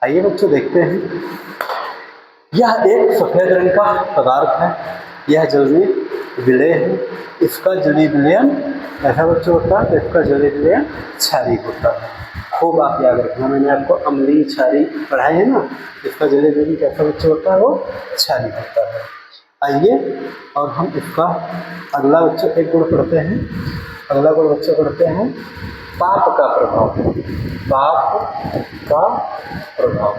S1: आइए बच्चों देखते हैं। यह एक सफ़ेद रंग का पदार्थ है। यह जल में विलय है। इसका जलीय विलयन ऐसा बच्चों होता है, तो इसका जलीय विलयन क्षारीय होता है। खूब आप याद रखना, मैंने आपको अम्लीय क्षारीय पढ़ाई है ना। इसका जलीय विलयन कैसा बच्चों होता है? वो क्षारीय होता है। आइए और हम इसका अगला बच्चों एक गुण पढ़ते हैं। अगला गुण बच्चों पढ़ते हैं ताप का प्रभाव। ताप का प्रभाव।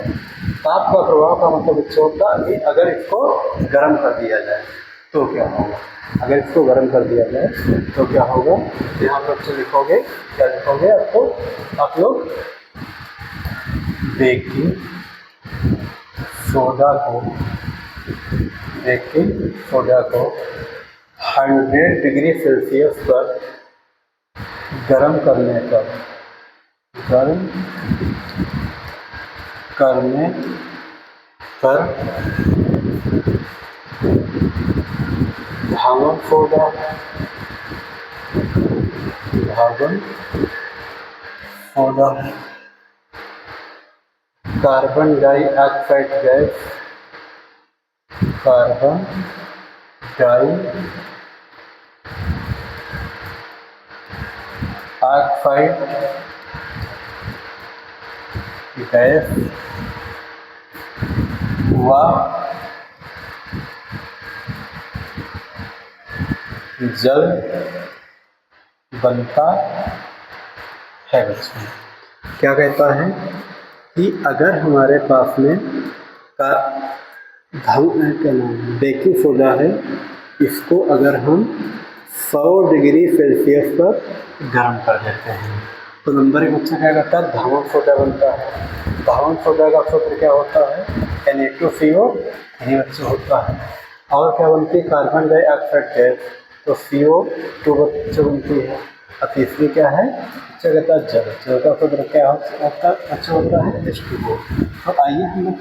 S1: ताप का प्रभाव का मतलब बच्चों होता है कि अगर इसको गर्म कर दिया जाए तो क्या होगा? अगर इसको गर्म कर दिया जाए तो क्या होगा? यहाँ पर बच्चे लिखोगे, क्या लिखोगे? आप लोग बेकिंग सोडा को 100 डिग्री सेल्सियस पर गर्म करने पर धावन soda carbon dioxide gas, carbon dioxide gas व जल बनता है। बच्चों क्या कहता है कि अगर हमारे पास में बेकिंग सोडा है इसको अगर हम 100 डिग्री सेल्सियस पर गर्म कर देते हैं तो नंबर एक बच्चा क्या करता है, धावन सोडा बनता है। धावन सोडा का सूत्र क्या होता है, Na2CO3 बच्चा होता है। और क्या बनती है, कार्बन डाइऑक्साइड गैस, तो CO2 बच्चा बनती है। और तीसरी क्या है, बच्चा कहता है जल, जल का सूत्र क्या होता है H2O। तो आइए हम लोग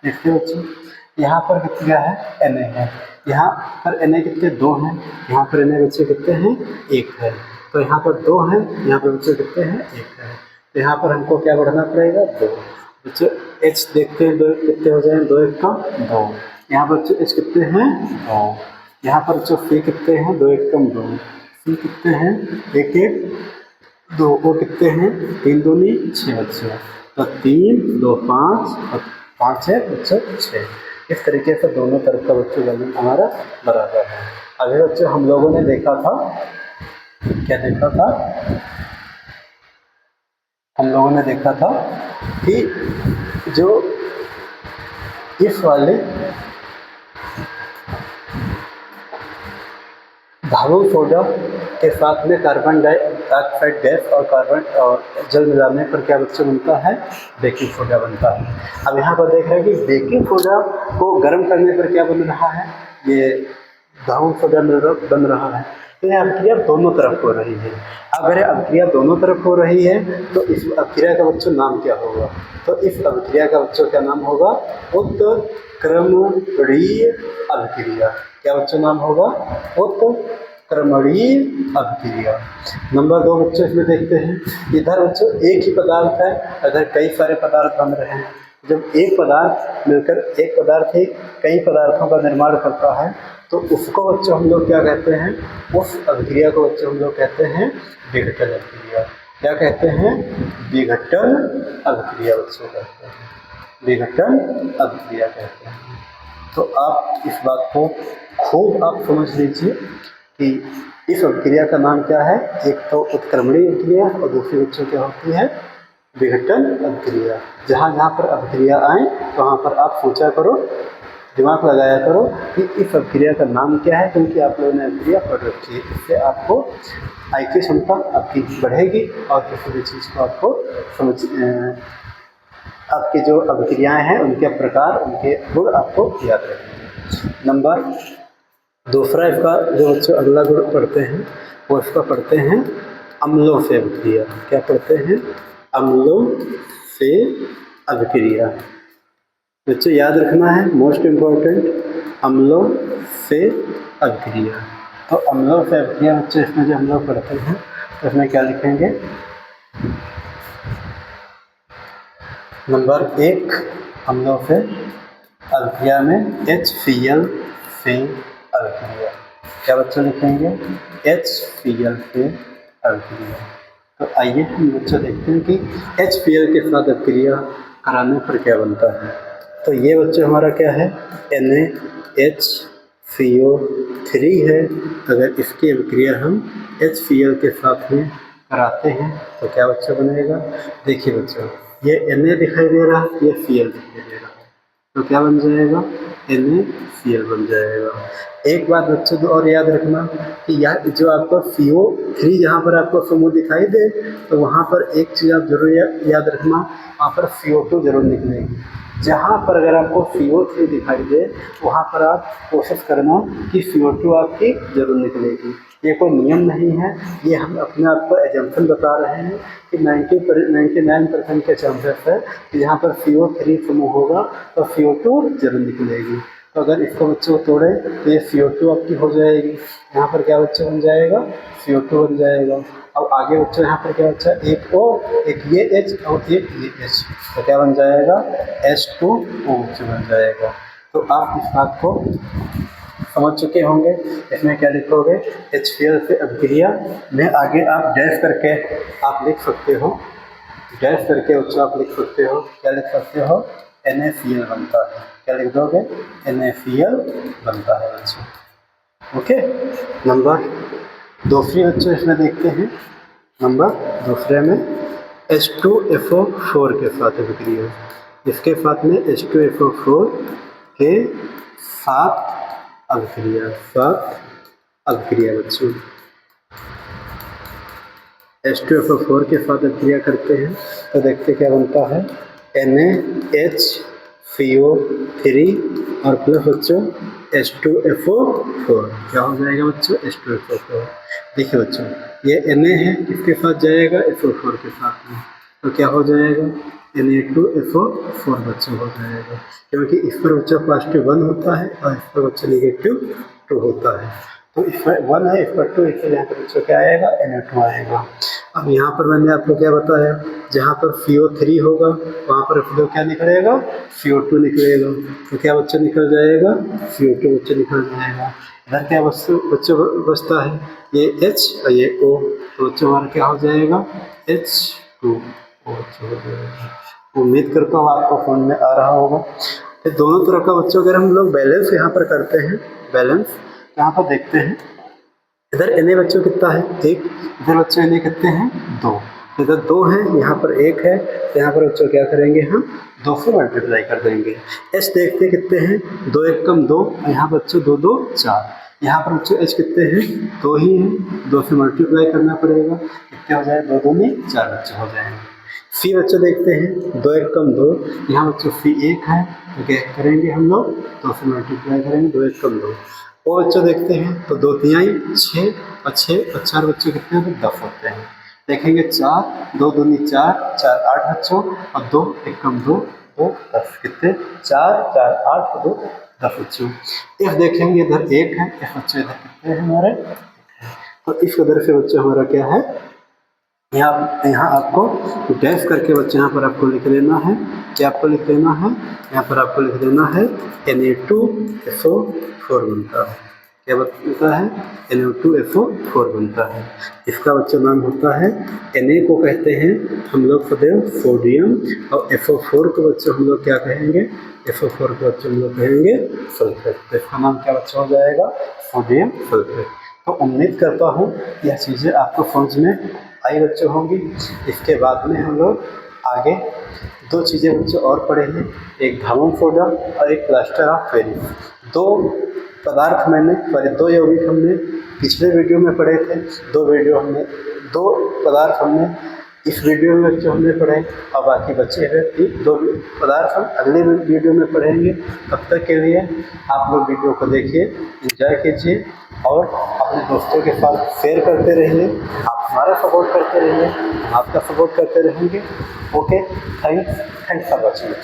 S1: देखते हैं बच्चों, यहाँ पर कितना है, Na है, यहाँ पर Na कितने 2 हैं, यहाँ पर Na बच्चे कितने हैं 1 है। तो यहाँ पर 2 हैं, यहाँ पर बच्चे कितने हैं 1 है। तो यहाँ पर हमको क्या बढ़ाना पड़ेगा 2। बच्चों H देखते हैं 2 कितने हो जाए, 2 1 का 2। यहाँ पर बच्चों H कितने हैं 2। यहाँ पर बच्चों C कितने हैं 2 1 कम 2। C कितने हैं 1 1 2। वो कितने हैं 3 दूनी 6 बच्चे। तो 3 2 5 और 5 है बच्चों 6। इस तरीके से दोनों तरफ का बच्चों वैल्यूम हमारा बराबर है। अभी बच्चों हम लोगों ने देखा था, क्या देखा था, हम लोगों ने देखा था कि जो इस वाले धावन सोडा के साथ में कार्बन डाइऑक्साइड गैस और कार्बन और जल मिलाने पर क्या बच्चों बनता है, बेकिंग सोडा बनता है। अब यहाँ पर देख रहे हैं कि बेकिंग सोडा को गर्म करने पर क्या बन रहा है, ये धावन सोडा बन रहा है। तो यह अभिक्रिया दोनों तरफ हो रही है। अगर यह अभिक्रिया दोनों तरफ हो रही है तो इस अभिक्रिया का बच्चों नाम क्या होगा, तो इस अभिक्रिया का बच्चों क्या नाम होगा, उत्क्रमणीय अभिक्रिया। क्या बच्चों नाम होगा, उत्क्रमणीय अभिक्रिया। नंबर 2 बच्चों इसमें देखते हैं, इधर बच्चों एक ही पदार्थ है, अगर कई सारे पदार्थ बन रहे हैं, जब एक पदार्थ मिलकर एक पदार्थ ही कई पदार्थों का निर्माण करता है तो उसको बच्चों हम लोग क्या कहते हैं, उस अभिक्रिया को बच्चों हम लोग कहते हैं विघटन अभिक्रिया। क्या कहते हैं, विघटन अभिक्रिया बच्चों कहते हैं, विघटन अभिक्रिया कहते हैं। तो आप इस बात को खूब आप समझ लीजिए कि इस अभिक्रिया का नाम क्या है, एक तो उत्क्रमणीय अभिक्रिया और दूसरी बच्चों क्या होती है, विघटन अभिक्रिया। जहाँ जहाँ पर अभिक्रिया आए वहाँ पर आप सोचा करो, दिमाग लगाया करो कि इस अभिक्रिया का नाम क्या है, क्योंकि आप लोगों ने अभिक्रिया पढ़ रखी है। इससे आपको IQ क्षमता आपकी बढ़ेगी और किसी भी चीज़ को आपको समझ, आपकी जो अभिक्रियाएँ हैं उनके प्रकार, उनके गुण आपको याद रखेंगे। नंबर दूसरा इसका जो बच्चों अगला गुण पढ़ते हैं वो इसका पढ़ते हैं अम्लों से अभिक्रिया। क्या पढ़ते हैं, अम्लों से अभिक्रिया। बच्चों याद रखना है, मोस्ट इम्पोर्टेंट, अम्लों से अभिक्रिया। तो अम्लों से अभिक्रिया बच्चों इसमें जो हम लोग पढ़ते हैं तो इसमें क्या लिखेंगे, नंबर 1 अम्लों से अभिक्रिया में HCl से अभिक्रिया। क्या बच्चों लिखेंगे, HCl से अभिक्रिया। तो आइए हम बच्चों देखते हैं कि HCl के साथ अभिक्रिया कराने पर क्या बनता है। तो ये बच्चों हमारा क्या है, NaHCO3 है। अगर इसकी अभिक्रिया हम HCl के साथ में कराते हैं तो क्या बच्चों बनेगा, देखिए बच्चों ये Na दिखाई दे रहा है, ये Cl दिखाई दे रहा है, तो क्या बन जाएगा, NaCl बन जाएगा। एक बात बच्चों तो और याद रखना कि यार जो आपको CO3 जहाँ पर आपको समूह दिखाई दे तो वहाँ पर एक चीज़ आप जरूर याद रखना, वहाँ पर CO2 जरूर निकलेगी। जहाँ पर अगर आपको CO3 दिखाई दे वहाँ पर आप कोशिश करना कि CO2 आपकी जरूर निकलेगी। ये कोई नियम नहीं है, ये हम अपने आप को एजम्पशन बता रहे हैं कि 99% के चांसेस है कि जहाँ पर CO3 समूह होगा तो CO2 जरूर निकलेगी। तो अगर इसको बच्चों को तोड़े तो ये CO2 आपकी हो जाएगी, यहाँ पर क्या बच्चों बन जाएगा, CO2 बन जाएगा। अब आगे बच्चों यहाँ पर क्या बच्चा, एक O, एक ये H और एक ये H, तो क्या बन जाएगा, H2O बन जाएगा। तो आप इस बात को समझ चुके होंगे। इसमें क्या लिखोगे, HCl से अभिक्रिया में आगे आप डैश करके आप लिख सकते हो, डैश करके बच्चों आप लिख सकते हो, क्या लिख सकते हो, NaCl बनता है। क्या लिख दोगे, NaCl बनता है बच्चों। ओके, नंबर दूसरी बच्चों इसमें देखते हैं, नंबर दूसरे में H2SO4 के साथ अभिक्रिया। इसके साथ में H2SO4 के साथ अभिक्रिया, 7 अभिक्रिया बच्चों। H2SO4 के साथ अभिक्रिया करते हैं तो देखते क्या बनता है, NaHCO3 और प्लस बच्चों H2SO4। क्या हो जाएगा बच्चों, H2SO4। देखिए बच्चों ये Na है, किसके साथ जाएगा, SO4 के साथ में, तो क्या हो जाएगा, Na2SO4 बच्चों हो जाएगा, क्योंकि इस पर बच्चों पॉजिटिव 1 होता है और इस पर बच्चों नेगेटिव 2 होता है। तो इस पर 1 है, इस पर 2, इसलिए यहाँ पर बच्चों क्या आएगा, Na2 आएगा। अब यहाँ पर मैंने आपको क्या बताया, जहाँ पर CO3 होगा वहाँ पर बच्चों क्या निकलेगा, CO2 निकलेगा। तो क्या बच्चों निकल जाएगा, CO2 बच्चों निकल जाएगा। इधर क्या बच्चों बचता है, ये H और ये O, तो बच्चों हमारा क्या हो जाएगा, H2O हो जाएगा। उम्मीद करता हूँ आपको समझ में आ रहा होगा। फिर दोनों तरह का बच्चों अगर हम लोग बैलेंस यहाँ पर करते हैं, बैलेंस यहाँ पर देखते हैं, इधर Na बच्चों कितना है, 1, इधर बच्चों Na कितने हैं, 2, इधर 2 है, यहाँ पर 1 है, तो यहाँ पर बच्चों क्या करेंगे, हम 2 से मल्टीप्लाई कर देंगे। H देखते कितने हैं, 2 1 कम 2, यहाँ बच्चों 2 2 4, यहाँ पर बच्चों H कितने हैं, 2 ही हैं, 2 से मल्टीप्लाई करना पड़ेगा, कितने हो जाए, 2 2 में 4 बच्चे हो जाएंगे। C बच्चों देखते हैं, 2 1 कम 2, यहाँ बच्चों C 1 है, तो क्या करेंगे हम लोग, 2 से मल्टीप्लाई करेंगे, 2 1 कम 2। वो बच्चों देखते हैं तो 2 3 6 और 6 और 4 बच्चों कितने हैं, 10 होते हैं। देखेंगे 4 2 दूनी 4 4 8 बच्चों, और 2 1 कम 2 2 10, कितने 4 4 8 2 10 बच्चों। F देखेंगे इधर 1 है, F बच्चों इधर कितने हैं हमारे, तो इस कदर से बच्चों हमारा क्या है, यहाँ आपको डैश करके बच्चे यहाँ पर आपको लिख लेना है, क्या आपको लिख लेना है, यहाँ पर आपको लिख देना है Na2SO4 बनता है, क्या बनता है, Na2SO4 बनता है। इसका बच्चा नाम होता है, Na को कहते हैं हम लोग सदैव सोडियम, और SO4 को बच्चे हम लोग क्या कहेंगे, SO4 को बच्चे हम लोग कहेंगे सल्फेट। तो इसका नाम क्या बच्चा हो जाएगा, सोडियम सल्फेट। तो उम्मीद करता हूँ यह चीज़ें आपको समझ में आई बच्चों होंगी। इसके बाद में हम लोग आगे 2 चीज़ें बच्चों और पढ़ेंगे, एक धामम सोडा और एक प्लास्टर ऑफ पेरिस। 2 पदार्थ मैंने, सॉरी 2 यौगिक हमने पिछले वीडियो में पढ़े थे, 2 पदार्थ हमने इस वीडियो में बच्चों हमने पढ़े, और बाकी बच्चे हैं 2 पदार्थ हम अगले वीडियो में पढ़ेंगे। तब तक के लिए आप लोग वीडियो को देखिए, एंजॉय कीजिए और अपने दोस्तों के साथ शेयर करते रहिए। आप हमारा सपोर्ट करते रहिए, आपका सपोर्ट करते रहेंगे। Okay, thanks for watching.